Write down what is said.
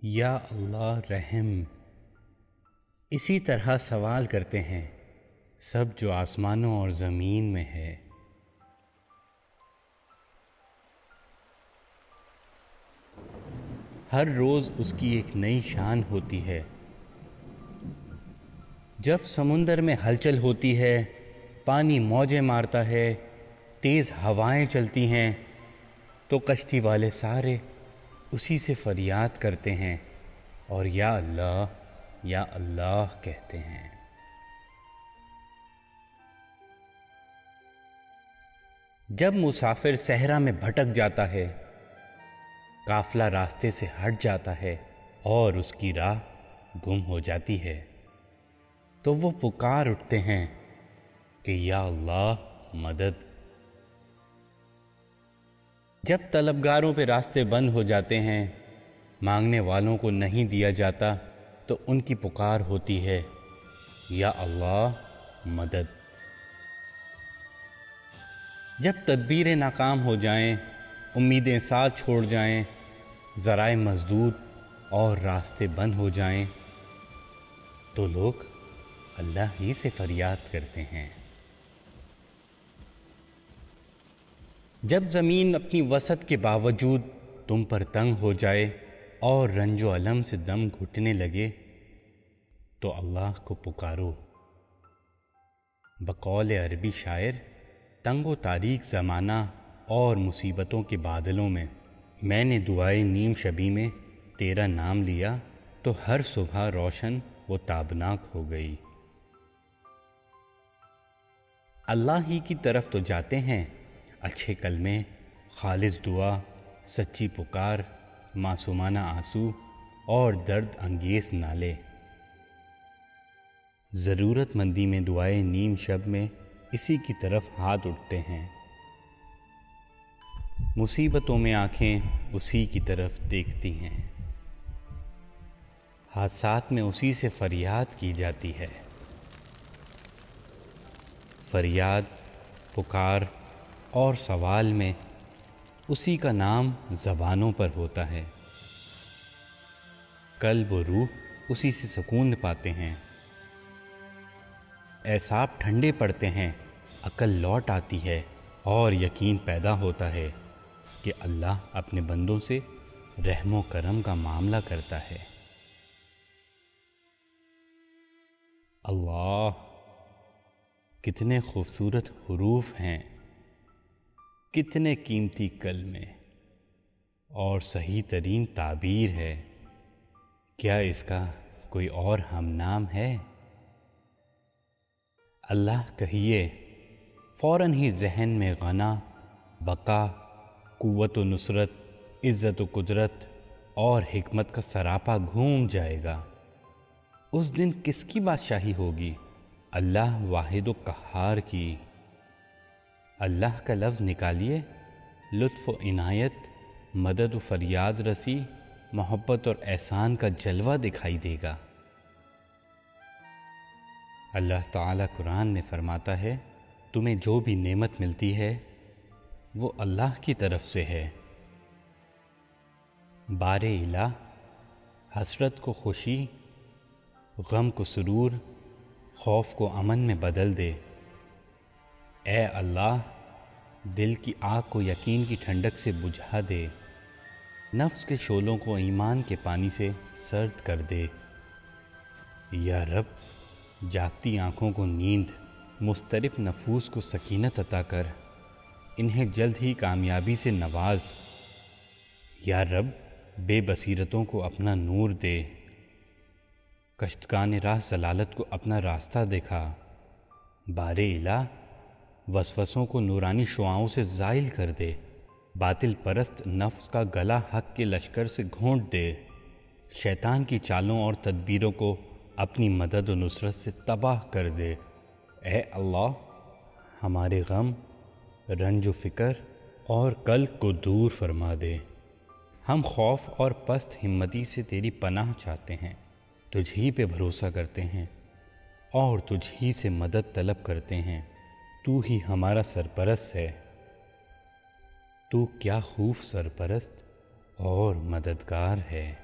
یا اللہ رحم۔ اسی طرح سوال کرتے ہیں سب جو آسمانوں اور زمین میں ہے۔ ہر روز اس کی ایک نئی شان ہوتی ہے۔ جب سمندر میں ہلچل ہوتی ہے، پانی موجیں مارتا ہے، تیز ہوائیں چلتی ہیں، تو کشتی والے سارے اسی سے فریاد کرتے ہیں اور یا اللہ کہتے ہیں۔ جب مسافر صحرا میں بھٹک جاتا ہے، قافلہ راستے سے ہٹ جاتا ہے اور اس کی راہ گم ہو جاتی ہے، تو وہ پکار اٹھتے ہیں کہ یا اللہ مدد۔ جب طلبگاروں پہ راستے بند ہو جاتے ہیں، مانگنے والوں کو نہیں دیا جاتا، تو ان کی پکار ہوتی ہے یا اللہ مدد۔ جب تدبیریں ناکام ہو جائیں، امیدیں ساتھ چھوڑ جائیں، ذرائع مسدود اور راستے بند ہو جائیں، تو لوگ اللہ ہی سے فریاد کرتے ہیں۔ جب زمین اپنی وسعت کے باوجود تم پر تنگ ہو جائے اور رنج و الم سے دم گھٹنے لگے، تو اللہ کو پکارو۔ بقول عربی شاعر، تنگ و تاریک زمانہ اور مصیبتوں کے بادلوں میں نے دعائے نیم شبی میں تیرا نام لیا، تو ہر صبح روشن و تابناک ہو گئی۔ اللہ ہی کی طرف تو جاتے ہیں اچھے کلمے، خالص دعا، سچی پکار، معصومانہ آنسو اور درد انگیز نالے۔ ضرورت مندی میں دعائے نیم شب میں اسی کی طرف ہاتھ اٹھتے ہیں، مصیبتوں میں آنکھیں اسی کی طرف دیکھتی ہیں، حادثات میں اسی سے فریاد کی جاتی ہے۔ فریاد، پکار اور سوال میں اسی کا نام زبانوں پر ہوتا ہے۔ قلب و روح اسی سے سکون پاتے ہیں، اعصاب ٹھنڈے پڑتے ہیں، عقل لوٹ آتی ہے اور یقین پیدا ہوتا ہے کہ اللہ اپنے بندوں سے رحم و کرم کا معاملہ کرتا ہے۔ اللہ، کتنے خوبصورت حروف ہیں، کتنے قیمتی کلمے اور صحیح ترین تعبیر ہے۔ کیا اس کا کوئی اور ہم نام ہے؟ اللہ کہیے، فوراً ہی ذہن میں غنا، بقا، قوت و نصرت، عزت و قدرت اور حکمت کا سراپا گھوم جائے گا۔ اس دن کس کی بادشاہی ہوگی؟ اللہ واحد و قہار کی۔ اللہ کا لفظ نکالیے، لطف و عنایت، مدد و فریاد رسی، محبت اور احسان کا جلوہ دکھائی دے گا۔ اللہ تعالیٰ قرآن میں فرماتا ہے، تمہیں جو بھی نعمت ملتی ہے وہ اللہ کی طرف سے ہے۔ بار الہ حسرت کو خوشی، غم کو سرور، خوف کو امن میں بدل دے۔ اے اللہ، دل کی آگ کو یقین کی ٹھنڈک سے بجھا دے، نفس کے شعلوں کو ایمان کے پانی سے سرد کر دے۔ یا رب، جاگتی آنکھوں کو نیند، مضطرب نفوس کو سکینت عطا کر، انہیں جلد ہی کامیابی سے نواز۔ یا رب، بے بصیرتوں کو اپنا نور دے، کشتکان راہ ضلالت کو اپنا راستہ دکھا۔ بار الہ، وسوسوں کو نورانی شعاؤں سے زائل کر دے، باطل پرست نفس کا گلا حق کے لشکر سے گھونٹ دے، شیطان کی چالوں اور تدبیروں کو اپنی مدد و نصرت سے تباہ کر دے۔ اے اللہ، ہمارے غم، رنج و فکر اور قلق کو دور فرما دے۔ ہم خوف اور پست ہمتی سے تیری پناہ چاہتے ہیں، تجھ ہی پہ بھروسہ کرتے ہیں اور تجھ ہی سے مدد طلب کرتے ہیں۔ تو ہی ہمارا سرپرست ہے۔ تو کیا خوب سرپرست اور مددگار ہے۔